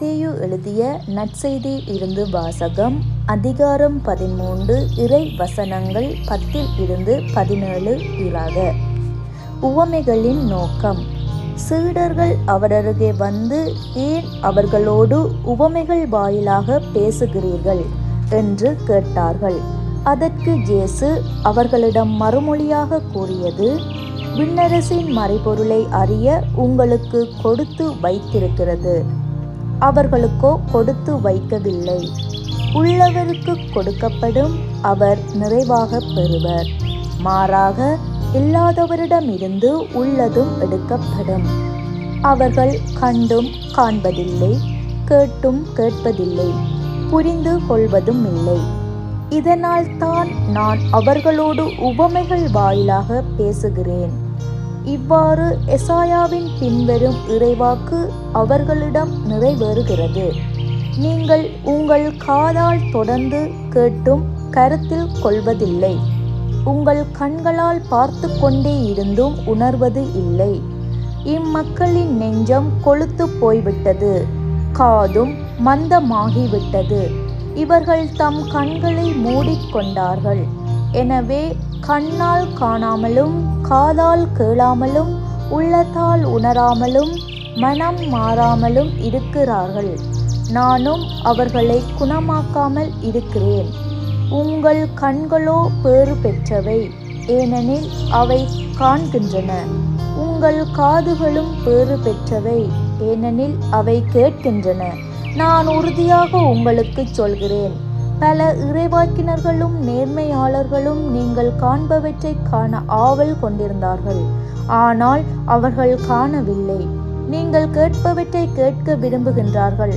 மத்தேயு எழுதிய நற்செய்தியில் இருந்து வாசகம். அதிகாரம் 13, இறை வசனங்கள் 10-17 இலாக. உவமைகளின் நோக்கம். சீடர்கள் அவரருகே வந்து, ஏன் அவர்களோடு உவமைகள் வாயிலாக பேசுகிறீர்கள் என்று கேட்டார்கள். அதற்கு இயேசு அவர்களிடம் மறுமொழியாக கூறியது, விண்ணரசின் மறைபொருளை அறிய உங்களுக்கு கொடுத்து வைத்திருக்கிறது, அவர்களுக்கோ கொடுத்து வைக்கவில்லை. உள்ளவருக்கு கொடுக்கப்படும், அவர் நிறைவாக பெறுவர். மாறாக இல்லாதவரிடமிருந்து உள்ளதும் எடுக்கப்படும். அவர்கள் கண்டும் காண்பதில்லை, கேட்டும் கேட்பதில்லை, புரிந்து கொள்வதும் இல்லை. இதனால் தான் நான் அவர்களோடு உவமைகள் வாயிலாக பேசுகிறேன். இவ்வாறு எசாயாவின் பின்வரும் இறைவாக்கு அவர்களிடம் நிறைவேறுகிறது. நீங்கள் உங்கள் காதால் தொடர்ந்து கேட்டும் கருத்தில் கொள்வதில்லை, உங்கள் கண்களால் பார்த்து கொண்டே இருந்தும் உணர்வது இல்லை. இம்மக்களின் நெஞ்சம் கொழுத்து போய்விட்டது, காதும் மந்தமாகிவிட்டது. இவர்கள் தம் கண்களை மூடிக்கொண்டார்கள். எனவே கண்ணால் காணாமலும், காதால் கேளாமலும், உள்ளத்தால் உணராமலும், மனம் மாறாமலும் இருக்கிறார்கள். நானும் அவர்களை குணமாக்காமல் இருக்கிறேன். உங்கள் கண்களோ பேறு பெற்றவை, ஏனெனில் அவை காண்கின்றன. உங்கள் காதுகளும் பேறு பெற்றவை, ஏனெனில் அவை கேட்கின்றன. நான் உறுதியாக உங்களுக்கு சொல்கிறேன், பல இறைவாக்கினர்களும் நேர்மையாளர்களும் நீங்கள் காண்பவற்றை காண ஆவல் கொண்டிருந்தார்கள், ஆனால் அவர்கள் காணவில்லை. நீங்கள் கேட்பவற்றை கேட்க விரும்புகின்றார்கள்,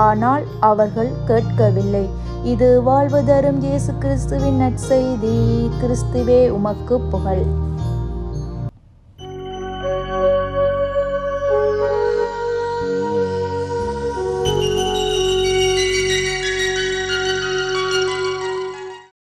ஆனால் அவர்கள் கேட்கவில்லை. இது வாழ்வு தரும் இயேசு கிறிஸ்துவின் நற்செய்தி. கிறிஸ்துவே உமக்கு புகழ்.